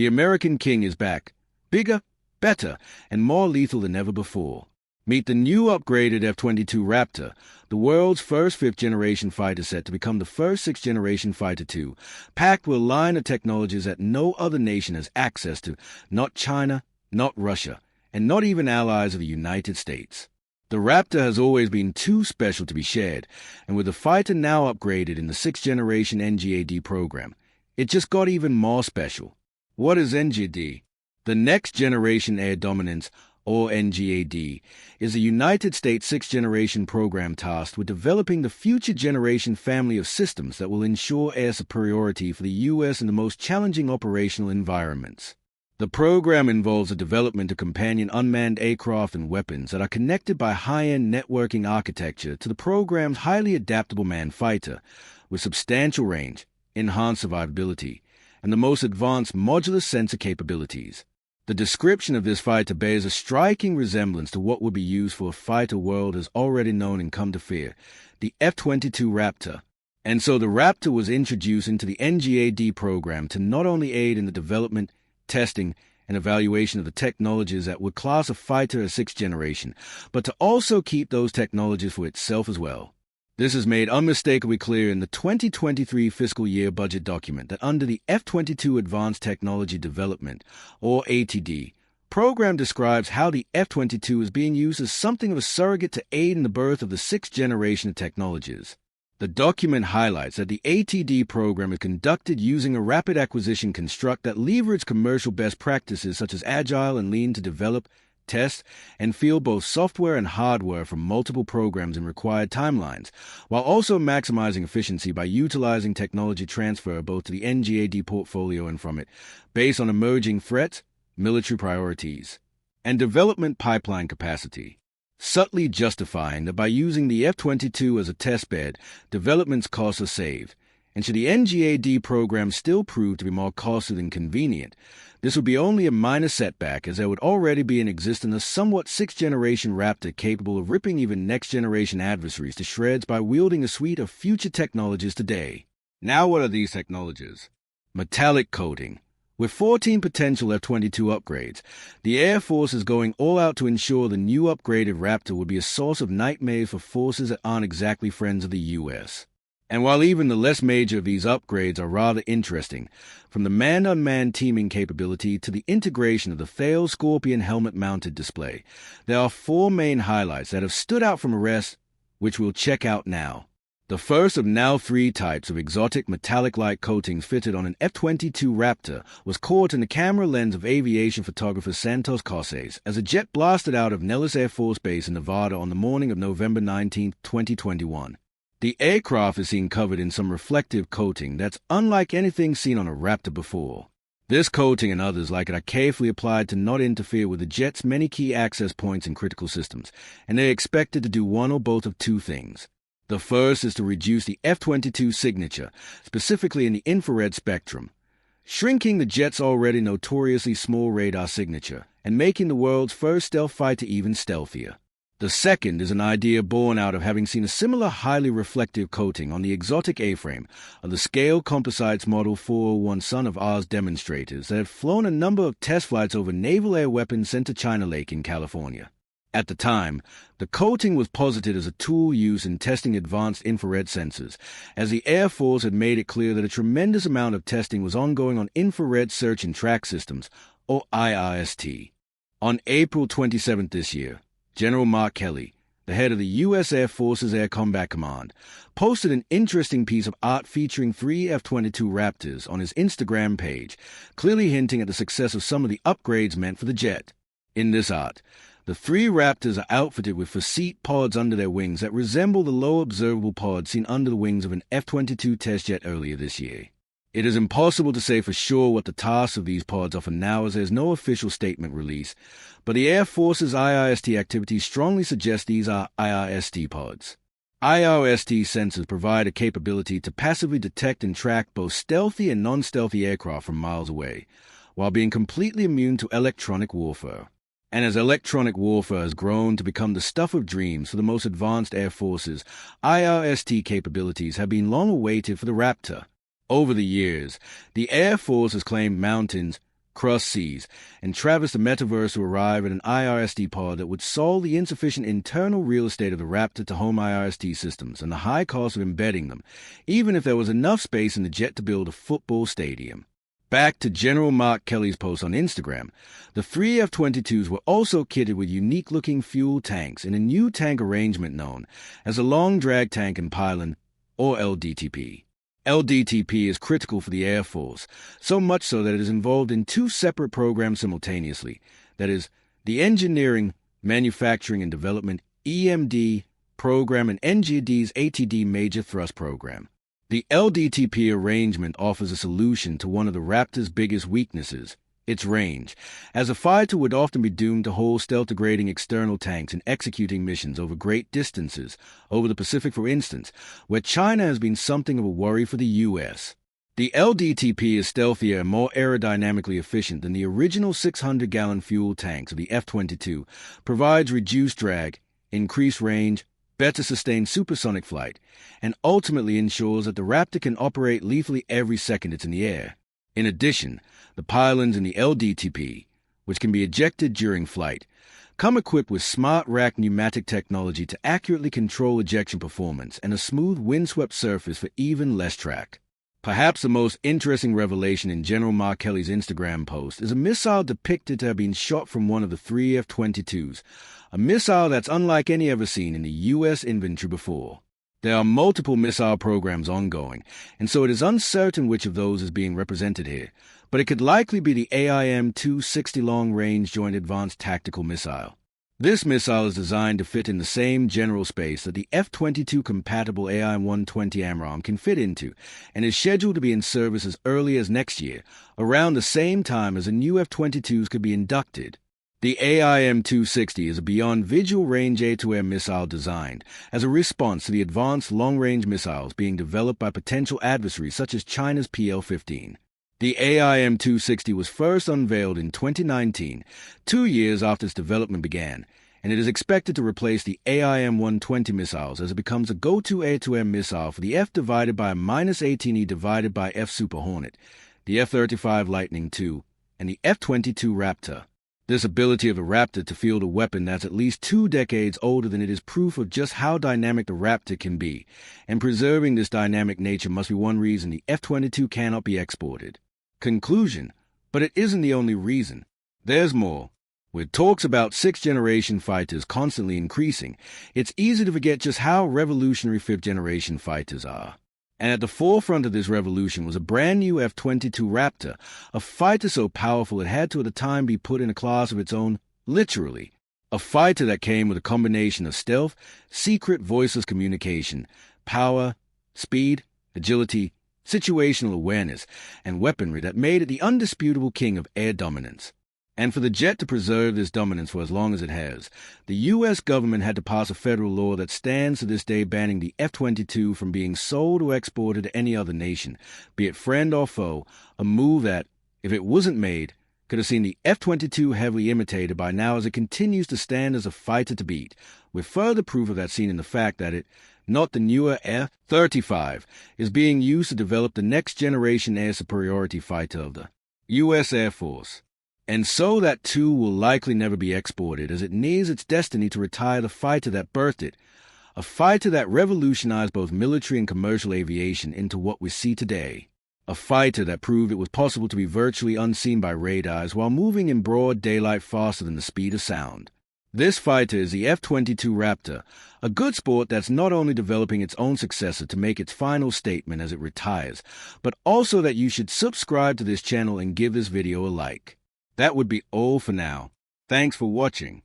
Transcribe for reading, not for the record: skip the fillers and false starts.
The American King is back, bigger, better, and more lethal than ever before. Meet the new upgraded F-22 Raptor, the world's first fifth-generation fighter set to become the first sixth-generation fighter too, packed with a line of technologies that no other nation has access to, not China, not Russia, and not even allies of the United States. The Raptor has always been too special to be shared, and with the fighter now upgraded in the sixth-generation NGAD program, it just got even more special. What is NGAD? The Next Generation Air Dominance, or NGAD, is a United States sixth-generation program tasked with developing the future generation family of systems that will ensure air superiority for the U.S. in the most challenging operational environments. The program involves the development of companion unmanned aircraft and weapons that are connected by high-end networking architecture to the program's highly adaptable manned fighter, with substantial range, enhanced survivability, and the most advanced modular sensor capabilities. The description of this fighter bears a striking resemblance to what would be used for a fighter world has already known and come to fear, the F-22 Raptor. And so the Raptor was introduced into the NGAD program to not only aid in the development, testing, and evaluation of the technologies that would class a fighter as sixth generation, but to also keep those technologies for itself as well. This is made unmistakably clear in the 2023 fiscal year budget document that under the F-22 Advanced Technology Development, or ATD, program describes how the F-22 is being used as something of a surrogate to aid in the birth of the sixth generation of technologies. The document highlights that the ATD program is conducted using a rapid acquisition construct that leverages commercial best practices such as Agile and Lean to develop, test, and field both software and hardware from multiple programs in required timelines, while also maximizing efficiency by utilizing technology transfer both to the NGAD portfolio and from it, based on emerging threats, military priorities, and development pipeline capacity, subtly justifying that by using the F-22 as a testbed, development's costs are saved. And should the NGAD program still prove to be more costly than convenient, this would be only a minor setback, as there would already be in existence a somewhat sixth-generation Raptor capable of ripping even next-generation adversaries to shreds by wielding a suite of future technologies today. Now what are these technologies? Metallic coating. With 14 potential F-22 upgrades, the Air Force is going all out to ensure the new upgraded Raptor would be a source of nightmares for forces that aren't exactly friends of the U.S. And while even the less major of these upgrades are rather interesting, from the manned-unmanned teaming capability to the integration of the failed Scorpion helmet-mounted display, there are four main highlights that have stood out from the rest, which we'll check out now. The first of now three types of exotic metallic-like coatings fitted on an F-22 Raptor was caught in the camera lens of aviation photographer Santos Cosses as a jet blasted out of Nellis Air Force Base in Nevada on the morning of November 19, 2021. The aircraft is seen covered in some reflective coating that's unlike anything seen on a Raptor before. This coating and others like it are carefully applied to not interfere with the jet's many key access points and critical systems, and they're expected to do one or both of two things. The first is to reduce the F-22 signature, specifically in the infrared spectrum, shrinking the jet's already notoriously small radar signature, and making the world's first stealth fighter even stealthier. The second is an idea born out of having seen a similar highly reflective coating on the exotic A-frame of the Scale Composites Model 401 son of Oz demonstrators that had flown a number of test flights over Naval Air Weapons Center China Lake in California. At the time, the coating was posited as a tool used in testing advanced infrared sensors, as the Air Force had made it clear that a tremendous amount of testing was ongoing on infrared search and track systems, or IRST. On April 27th this year, General Mark Kelly, the head of the U.S. Air Force's Air Combat Command, posted an interesting piece of art featuring three F-22 Raptors on his Instagram page, clearly hinting at the success of some of the upgrades meant for the jet. In this art, the three Raptors are outfitted with facete pods under their wings that resemble the low observable pods seen under the wings of an F-22 test jet earlier this year. It is impossible to say for sure what the tasks of these pods are for now, as there is no official statement release, but the Air Force's IRST activities strongly suggest these are IRST pods. IRST sensors provide a capability to passively detect and track both stealthy and non-stealthy aircraft from miles away, while being completely immune to electronic warfare. And as electronic warfare has grown to become the stuff of dreams for the most advanced air forces, IRST capabilities have been long awaited for the Raptor. Over the years, the Air Force has claimed mountains, cross seas, and traverse the metaverse to arrive at an IRST pod that would solve the insufficient internal real estate of the Raptor to home IRST systems and the high cost of embedding them, even if there was enough space in the jet to build a football stadium. Back to General Mark Kelly's post on Instagram, the three F-22s were also kitted with unique-looking fuel tanks in a new tank arrangement known as a Long Drag Tank and Pylon, or LDTP. LDTP is critical for the Air Force, so much so that it is involved in two separate programs simultaneously, that is, the Engineering, Manufacturing and Development EMD program and NGD's ATD Major Thrust program. The LDTP arrangement offers a solution to one of the Raptor's biggest weaknesses, its range, as a fighter would often be doomed to hold stealth-degrading external tanks in executing missions over great distances, over the Pacific for instance, where China has been something of a worry for the U.S. The LDTP is stealthier and more aerodynamically efficient than the original 600-gallon fuel tanks of the F-22, provides reduced drag, increased range, better sustained supersonic flight, and ultimately ensures that the Raptor can operate lethally every second it's in the air. In addition, the pylons in the LDTP, which can be ejected during flight, come equipped with smart rack pneumatic technology to accurately control ejection performance and a smooth windswept surface for even less track. Perhaps the most interesting revelation in General Mark Kelly's Instagram post is a missile depicted to have been shot from one of the three F-22s, a missile that's unlike any ever seen in the U.S. inventory before. There are multiple missile programs ongoing, and so it is uncertain which of those is being represented here, but it could likely be the AIM-260 Long-Range Joint Advanced Tactical Missile. This missile is designed to fit in the same general space that the F-22 compatible AIM-120 AMRAAM can fit into, and is scheduled to be in service as early as next year, around the same time as the new F-22s could be inducted. The AIM-260 is a beyond visual range air-to-air missile designed as a response to the advanced long-range missiles being developed by potential adversaries such as China's PL-15. The AIM-260 was first unveiled in 2019, 2 years after its development began, and it is expected to replace the AIM-120 missiles as it becomes a go-to air-to-air missile for the F-18E divided by F Super Hornet, the F-35 Lightning II, and the F-22 Raptor. This ability of the Raptor to field a weapon that's at least 2 decades older than it is proof of just how dynamic the Raptor can be, and preserving this dynamic nature must be one reason the F-22 cannot be exported. Conclusion, but it isn't the only reason. There's more. With talks about 6th-generation fighters constantly increasing, it's easy to forget just how revolutionary 5th-generation fighters are. And at the forefront of this revolution was a brand new F-22 Raptor, a fighter so powerful it had to at the time be put in a class of its own, literally. A fighter that came with a combination of stealth, secret voiceless communication, power, speed, agility, situational awareness, and weaponry that made it the undisputable king of air dominance. And for the jet to preserve this dominance for as long as it has, the U.S. government had to pass a federal law that stands to this day banning the F-22 from being sold or exported to any other nation, be it friend or foe, a move that, if it wasn't made, could have seen the F-22 heavily imitated by now as it continues to stand as a fighter to beat, with further proof of that seen in the fact that it, not the newer F-35, is being used to develop the next-generation air superiority fighter of the U.S. Air Force. And so that too will likely never be exported as it nears its destiny to retire the fighter that birthed it, a fighter that revolutionized both military and commercial aviation into what we see today, a fighter that proved it was possible to be virtually unseen by radars while moving in broad daylight faster than the speed of sound. This fighter is the F-22 Raptor, a good sport that's not only developing its own successor to make its final statement as it retires, but also that you should subscribe to this channel and give this video a like. That would be all for now. Thanks for watching.